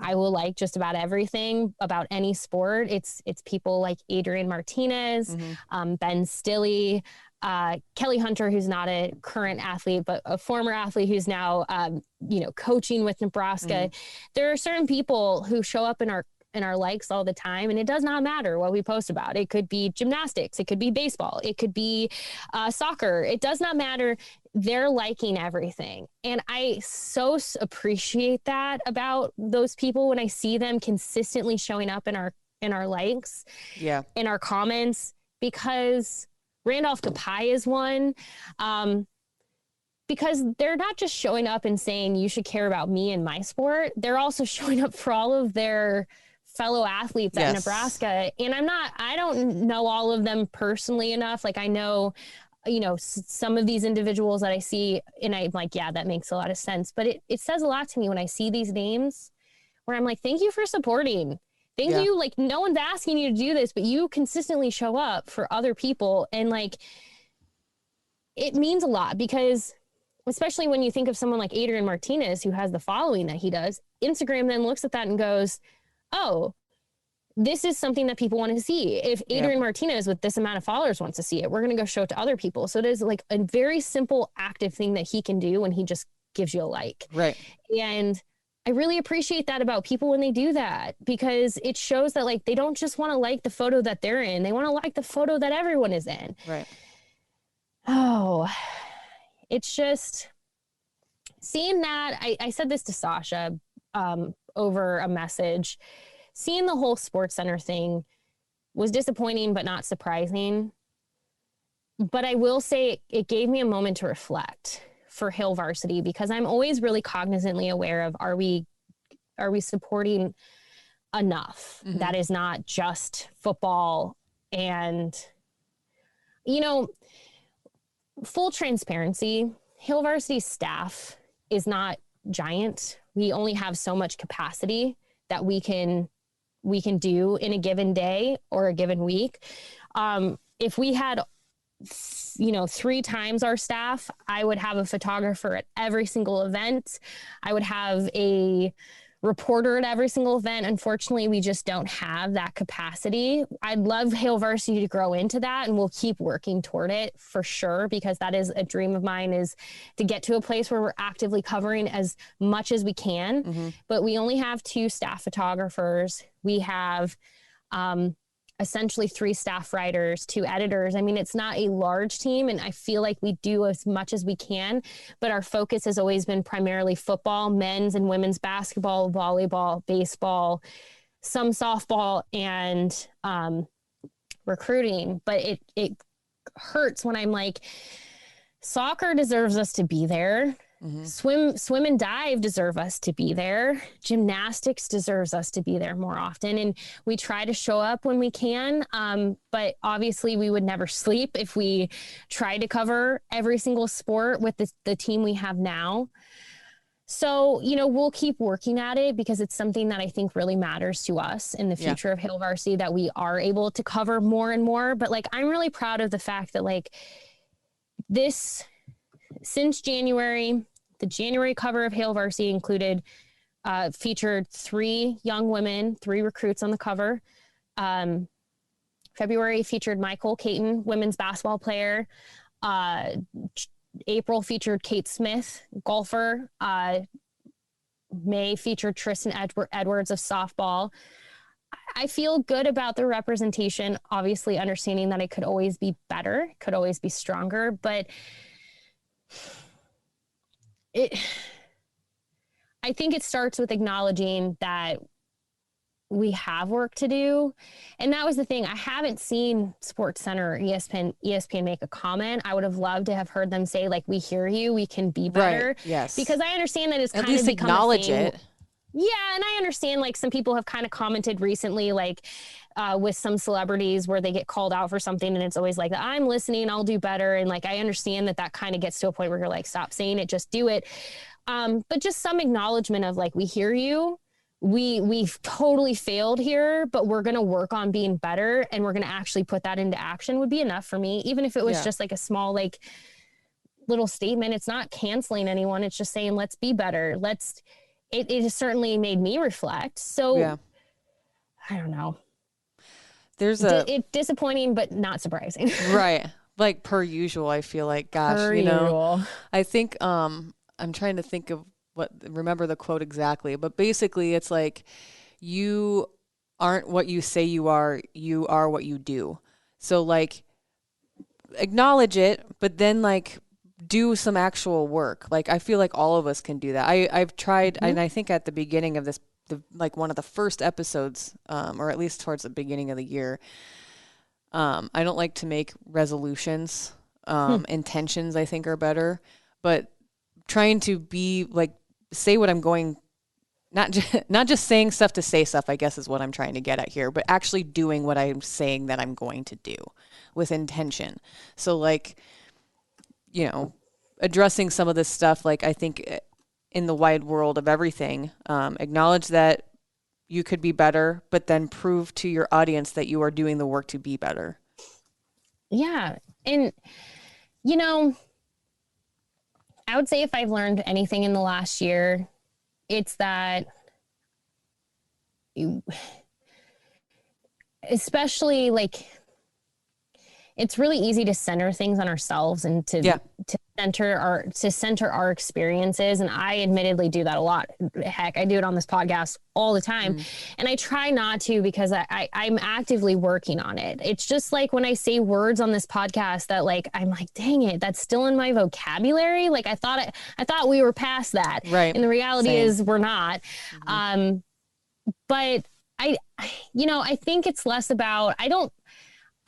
I will like just about everything about any sport, it's people like Adrian Martinez, mm-hmm. Ben Stille, Kelly Hunter, who's not a current athlete, but a former athlete who's now, coaching with Nebraska. Mm-hmm. There are certain people who show up in our likes all the time, and it does not matter what we post about. It could be gymnastics, it could be baseball, it could be soccer. It does not matter. They're liking everything. And I so appreciate that about those people when I see them consistently showing up in our likes, in our comments, because Randolph Kapai is one. Because they're not just showing up and saying you should care about me and my sport. They're also showing up for all of their fellow athletes at Nebraska. And I don't know all of them personally enough. Like, I know, some of these individuals that I see, and I'm like, yeah, that makes a lot of sense. But it says a lot to me when I see these names where I'm like, thank you for supporting. Thank you. Like, no one's asking you to do this, but you consistently show up for other people. And like, it means a lot, because especially when you think of someone like Adrian Martinez, who has the following that he does, Instagram then looks at that and goes, oh, this is something that people want to see. If Adrian Martinez with this amount of followers wants to see it, we're going to go show it to other people. So it is like a very simple active thing that he can do when he just gives you a like. Right. And I really appreciate that about people when they do that, because it shows that like they don't just want to like the photo that they're in. They want to like the photo that everyone is in. Right. Oh, it's just seeing that. I said this to Sasha over a message. Seeing the whole Sports Center thing was disappointing, but not surprising. But I will say it gave me a moment to reflect for Hail Varsity, because I'm always really cognizantly aware of, are we supporting enough? Mm-hmm. That is not just football. And, full transparency, Hail Varsity staff is not giant. We only have so much capacity that we can do in a given day or a given week. If we had, 3 times our staff, I would have a photographer at every single event. I would have a reporter at every single event. Unfortunately, we just don't have that capacity. I'd love Hail Varsity to grow into that, and we'll keep working toward it for sure, because that is a dream of mine, is to get to a place where we're actively covering as much as we can. Mm-hmm. But we only have 2 staff photographers. We have essentially 3 staff writers, 2 editors. I mean, it's not a large team, and I feel like we do as much as we can, but our focus has always been primarily football, men's and women's basketball, volleyball, baseball, some softball, and recruiting. But it hurts when I'm like, soccer deserves us to be there. Mm-hmm. Swim and dive deserve us to be there. Gymnastics deserves us to be there more often. And we try to show up when we can. But obviously we would never sleep if we tried to cover every single sport with the team we have now. So, we'll keep working at it, because it's something that I think really matters to us in the future of Hail Varsity, that we are able to cover more and more. But like, I'm really proud of the fact that like this, since January, the January cover of Hail Varsity featured 3 young women, 3 recruits on the cover. February featured Michael Caton, women's basketball player. April featured Kate Smith, golfer. May featured Tristan Edwards of softball. I feel good about the representation, obviously understanding that it could always be better, could always be stronger, but I think it starts with acknowledging that we have work to do. And that was the thing. I haven't seen Sports Center or ESPN make a comment. I would have loved to have heard them say, like, we hear you, we can be better. Right. Yes. Because I understand that it's at kind least of become acknowledge a thing. it. Yeah, and I understand like some people have kind of commented recently, like with some celebrities where they get called out for something and it's always like, I'm listening, I'll do better. And like, I understand that kind of gets to a point where you're like, stop saying it, just do it. But just some acknowledgement of like, we hear you. We've totally failed here, but we're going to work on being better and we're going to actually put that into action would be enough for me. Even if it was just like a small, like little statement, it's not canceling anyone. It's just saying, let's be better. It has certainly made me reflect. So I don't know. There's it's disappointing, but not surprising. Right. Like per usual, I feel like, gosh, usual. I think, I'm trying to think of remember the quote exactly, but basically it's like, you aren't what you say you are what you do. So like, acknowledge it, but then like do some actual work. Like, I feel like all of us can do that. I've tried, and I think at the beginning of this, like one of the first episodes, or at least towards the beginning of the year, I don't like to make resolutions. Intentions, I think, are better, but trying to be like, say what I'm going, not just saying stuff to say stuff, I guess is what I'm trying to get at here, but actually doing what I'm saying that I'm going to do with intention. So like, addressing some of this stuff, like I think in the wide world of everything, acknowledge that you could be better, but then prove to your audience that you are doing the work to be better. Yeah. And, I would say if I've learned anything in the last year, it's that especially like, it's really easy to center things on ourselves and to center our experiences. And I admittedly do that a lot. Heck, I do it on this podcast all the time. And I try not to, because I'm actively working on it. It's just like when I say words on this podcast that like, I'm like, dang it, that's still in my vocabulary. Like I thought we were past that. Right. And the reality is we're not. But I think it's less about,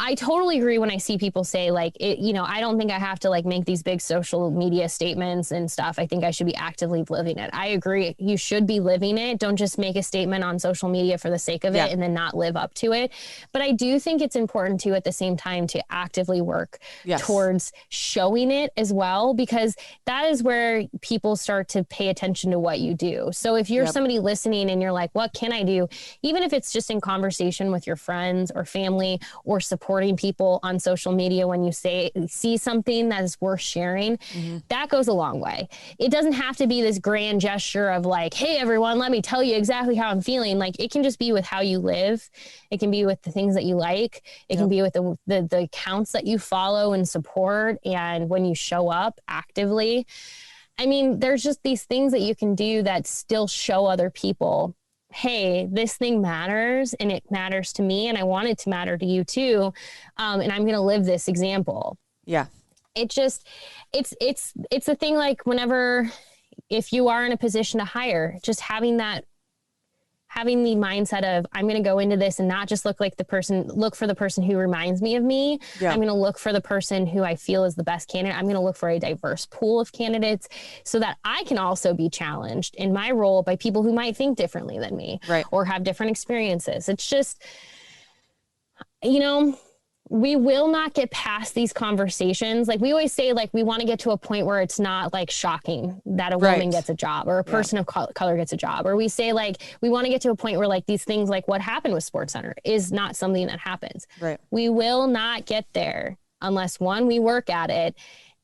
I totally agree when I see people say like, I don't think I have to like make these big social media statements and stuff. I think I should be actively living it. I agree. You should be living it. Don't just make a statement on social media for the sake of it and then not live up to it. But I do think it's important to, at the same time, to actively work towards showing it as well, because that is where people start to pay attention to what you do. So if you're somebody listening and you're like, what can I do? Even if it's just in conversation with your friends or family or supporting people on social media, when you see something that is worth sharing, that goes a long way. It doesn't have to be this grand gesture of like, hey, everyone, let me tell you exactly how I'm feeling. Like it can just be with how you live. It can be with the things that you like. It can be with the accounts that you follow and support. And when you show up actively, I mean, there's just these things that you can do that still show other people, hey, this thing matters and it matters to me and I want it to matter to you too. And I'm going to live this example. Yeah. It just, it's a thing like if you are in a position to hire, just having the mindset of, I'm going to go into this and not just look for the person who reminds me of me. I'm going to look for the person who I feel is the best candidate. I'm going to look for a diverse pool of candidates so that I can also be challenged in my role by people who might think differently than me or have different experiences. It's just, we will not get past these conversations. Like we always say, like we want to get to a point where it's not like shocking that a woman gets a job or a person of color gets a job. Or we say like, we want to get to a point where like these things like what happened with SportsCenter is not something that happens. Right. We will not get there unless one, we work at it,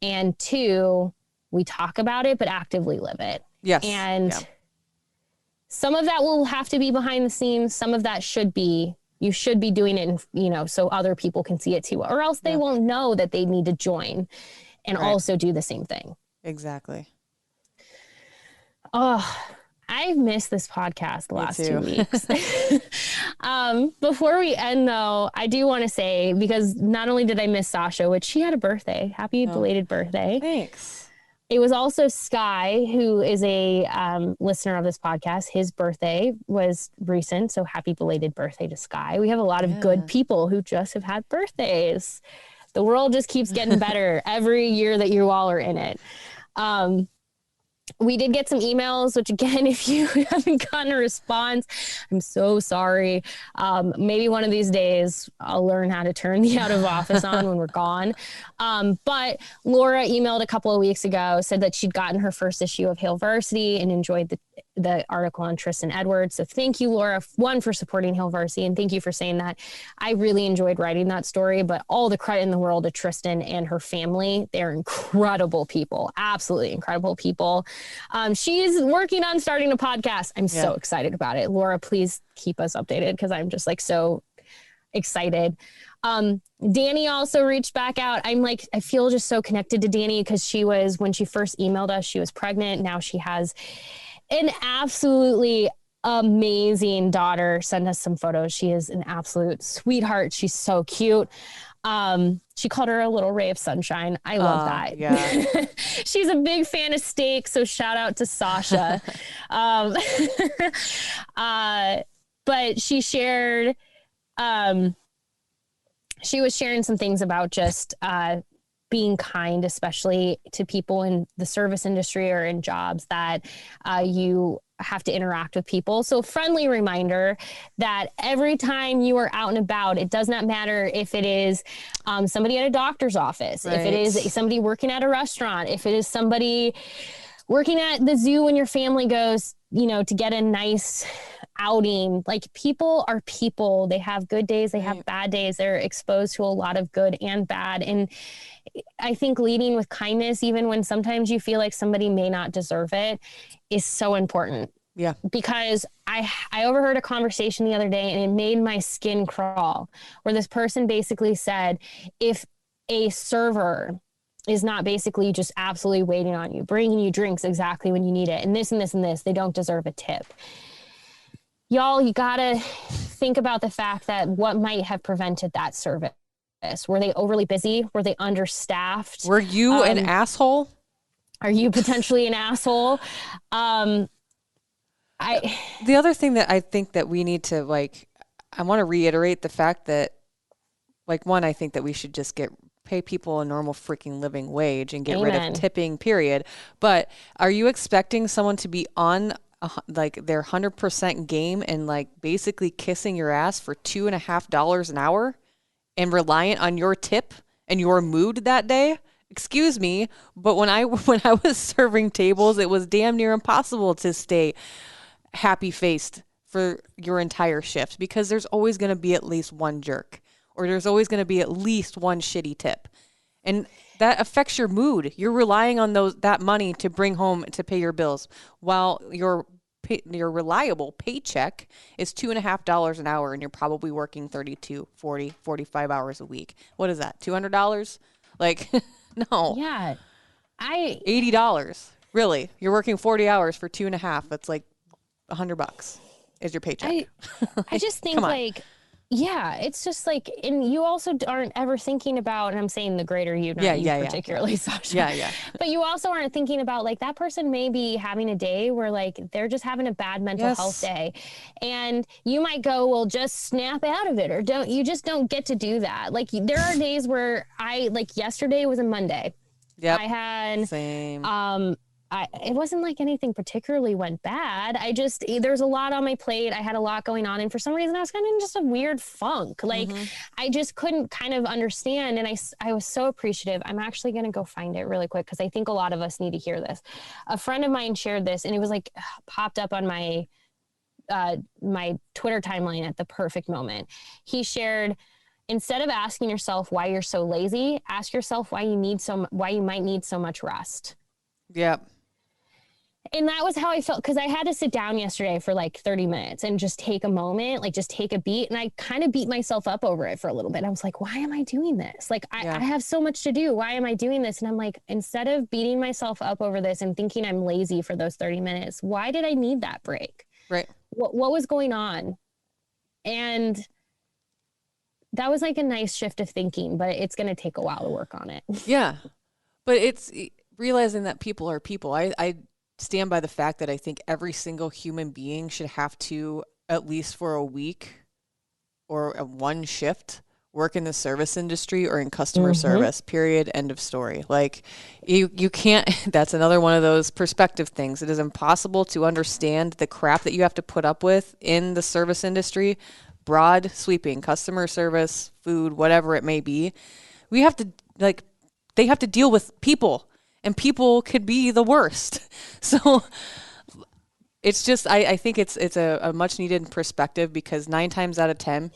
and two, we talk about it, but actively live it. Yes. And some of that will have to be behind the scenes. Some of that you should be doing it, so other people can see it too, or else they won't know that they need to join and also do the same thing. Exactly. Oh, I've missed this podcast the last 2 weeks. Before we end though, I do want to say, because not only did I miss Sasha, which she had a birthday, happy belated birthday. Thanks. It was also Sky, who is a listener of this podcast. His birthday was recent, so happy belated birthday to Sky. We have a lot of good people who just have had birthdays. The world just keeps getting better every year that you all are in it. We did get some emails, which again, if you haven't gotten a response, I'm so sorry. Maybe one of these days I'll learn how to turn the out of office on when we're gone. But Laura emailed a couple of weeks ago, said that she'd gotten her first issue of Hailvarsity and enjoyed the article on Tristan Edwards. So thank you, Laura, one, for supporting Hailvarsity, and thank you for saying that. I really enjoyed writing that story, but all the credit in the world to Tristan and her family. They're incredible people, absolutely incredible people. She's working on starting a podcast. I'm so excited about it. Laura, please keep us updated because I'm just like so excited. Danny also reached back out. I feel just so connected to Danny because when she first emailed us, she was pregnant. Now she has an absolutely amazing daughter. Send us some photos. She is an absolute sweetheart. She's so cute. She called her a little ray of sunshine. I love that. Yeah. She's a big fan of steak. So shout out to Sasha. But she shared, she was sharing some things about just, being kind, especially to people in the service industry or in jobs that you have to interact with people. So friendly reminder that every time you are out and about, it does not matter if it is somebody at a doctor's office, if it is somebody working at a restaurant, if it is somebody working at the zoo when your family goes, to get a nice outing. Like, people are people. They have good days, they have bad days. They're exposed to a lot of good and bad. And I think leading with kindness, even when sometimes you feel like somebody may not deserve it, is so important. Yeah. Because I overheard a conversation the other day and it made my skin crawl, where this person basically said, if a server is not basically just absolutely waiting on you, bringing you drinks exactly when you need it, and this and this and this, they don't deserve a tip. Y'all, you gotta think about the fact that what might have prevented that service. Were they overly busy? Were they understaffed? Were you an asshole? Are you potentially an asshole? The other thing that I think that we need to, I want to reiterate the fact that, one, I think that we should just pay people a normal freaking living wage and get rid of tipping, period. But are you expecting someone to be on their 100% game and basically kissing your ass for $2.50 an hour and reliant on your tip and your mood that day? Excuse me, but when I was serving tables, it was damn near impossible to stay happy faced for your entire shift, because there's always going to be at least one jerk, or there's always going to be at least one shitty tip. And that affects your mood. You're relying on that money to bring home to pay your bills, while your reliable paycheck is $2.50 an hour, and you're probably working 32, 40, 45 hours a week. What is that? $200? No. Yeah. $80. Really? You're working 40 hours for 2.5. That's $100 is your paycheck. I just think yeah, it's just and you also aren't ever thinking about, and I'm saying the greater you, not you particularly, Sasha. Yeah. But you also aren't thinking about that person may be having a day where they're just having a bad mental health day. And you might go, well, just snap out of it, or you just don't get to do that. There are days where yesterday was a Monday. Yep. I had, same. It wasn't anything particularly went bad. There's a lot on my plate. I had a lot going on. And for some reason I was kind of in just a weird funk. I just couldn't kind of understand. And I was so appreciative. I'm actually going to go find it really quick, because I think a lot of us need to hear this. A friend of mine shared this, and it was popped up on my Twitter timeline at the perfect moment. He shared, instead of asking yourself why you're so lazy, ask yourself why you might need so much rest. Yep. And that was how I felt, because I had to sit down yesterday for 30 minutes and just take a moment, just take a beat. And I kind of beat myself up over it for a little bit. I was like, why am I doing this? I have so much to do. Why am I doing this? And I'm instead of beating myself up over this and thinking I'm lazy for those 30 minutes, why did I need that break? Right. What was going on? And that was a nice shift of thinking, but it's going to take a while to work on it. Yeah. But it's realizing that people are people. I stand by the fact that I think every single human being should have to, at least for a week or one shift, work in the service industry or in customer service, period, end of story. Like you can't, that's another one of those perspective things. It is impossible to understand the crap that you have to put up with in the service industry, broad sweeping, customer service, food, whatever it may be. We have to they have to deal with people, and people could be the worst. So it's just, I think it's a much needed perspective, because 9 times out of 10,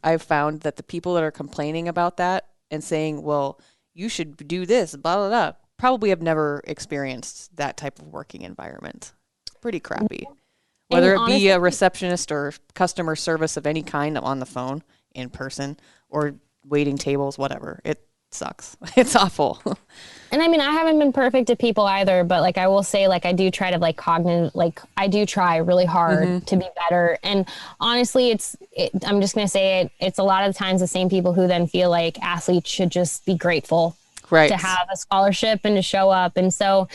I've found that the people that are complaining about that and saying, well, you should do this, blah, blah, blah, probably have never experienced that type of working environment. It's pretty crappy. Whether it be a receptionist or customer service of any kind on the phone, in person, or waiting tables, whatever. It sucks. It's awful. And I mean, I haven't been perfect to people either, but like I will say, like I do try to I do try really hard to be better. And honestly, I'm just going to say it. It's a lot of the times the same people who then feel like athletes should just be grateful to have a scholarship and to show up. And so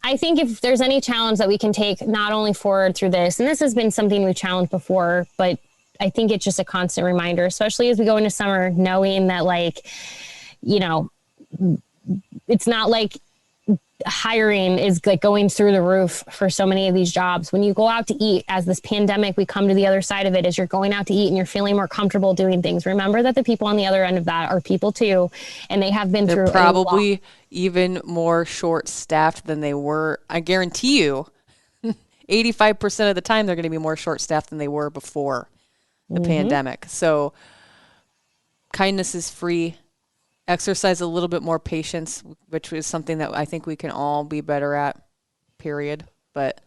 I think if there's any challenge that we can take not only forward through this, and this has been something we've challenged before, but I think it's just a constant reminder, especially as we go into summer, knowing that like, you know, it's not like hiring is like going through the roof for so many of these jobs. When you go out to eat, as this pandemic, we come to the other side of it, as you're going out to eat and you're feeling more comfortable doing things. Remember that the people on the other end of that are people too, and they have been through probably even more short-staffed than they were. I guarantee you 85% of the time they're going to be more short-staffed than they were before the pandemic. So kindness is free. Exercise a little bit more patience, which is something that I think we can all be better at, period. But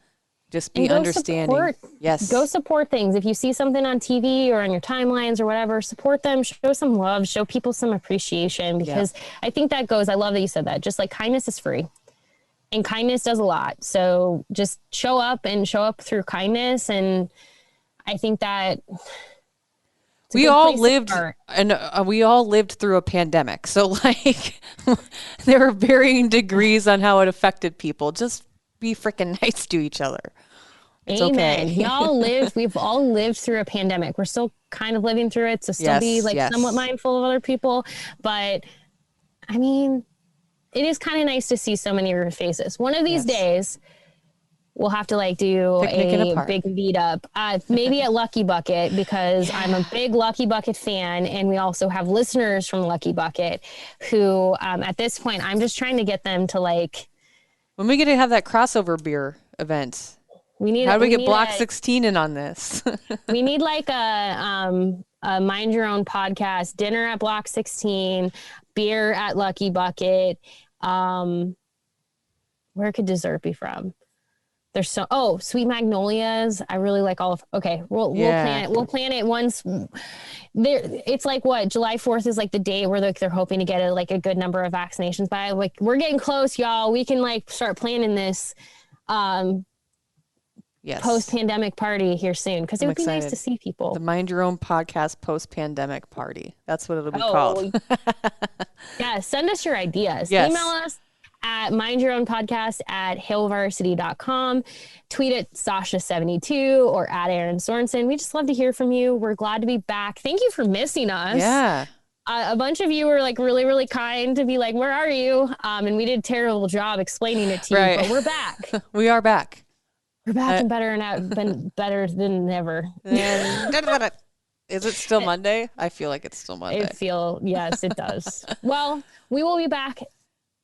just be understanding. Yes. Go support things. If you see something on TV or on your timelines or whatever, support them, show some love, show people some appreciation, because I think that goes, I love that you said that. Just like kindness is free and kindness does a lot. So just show up through kindness. And I think that we all lived through a pandemic. So like there are varying degrees on how it affected people. Just be freaking nice to each other. It's Amen. Okay. We've all lived through a pandemic. We're still kind of living through it. So still be like somewhat mindful of other people. But I mean, it is kind of nice to see so many of your faces. One of these days, we'll have to like do a big meetup, maybe at Lucky Bucket, because I'm a big Lucky Bucket fan. And we also have listeners from Lucky Bucket who, at this point, I'm just trying to get them to like. When we get to have that crossover beer event, how do we get Block 16 in on this? We need like a Mind Your Own podcast, dinner at Block 16, beer at Lucky Bucket. Where could dessert be from? There's Sweet Magnolias. I really like all of. Okay, we'll plan it. We'll plan it once. It's like what, July 4th is like the date where they're hoping to get a good number of vaccinations by. Like we're getting close, y'all. We can like start planning this post-pandemic party here soon, because it would be nice to see people. The Mind Your Own podcast post-pandemic party. That's what it'll be called. Yeah, send us your ideas. Yes. Email us at mindyourOwnpodcast@hailvarsity.com. Tweet at Sasha72 or at Erin Sorensen. We just love to hear from you. We're glad to be back. Thank you for missing us. Yeah. A bunch of you were like really, really kind to be like, where are you? And we did a terrible job explaining it to you, but we're back. We are back. We're back and better than ever. Is it still Monday? I feel like it's still Monday. Yes, it does. Well, we will be back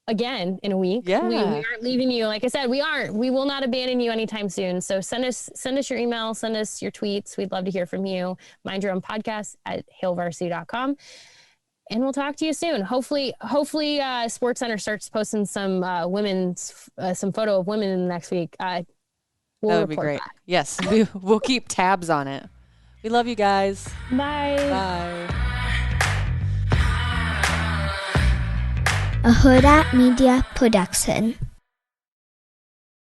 again in a week. Yeah. We aren't leaving you. Like I said, we will not abandon you anytime soon. So send us your email, send us your tweets. We'd love to hear from you. Mind Your Own Podcast at hailvarsity.com. And we'll talk to you soon. Hopefully, SportsCenter starts posting some some photo of women in the next week. That would be great. Back. Yes, we'll keep tabs on it. We love you guys. Bye. Bye. A Huda Media Production.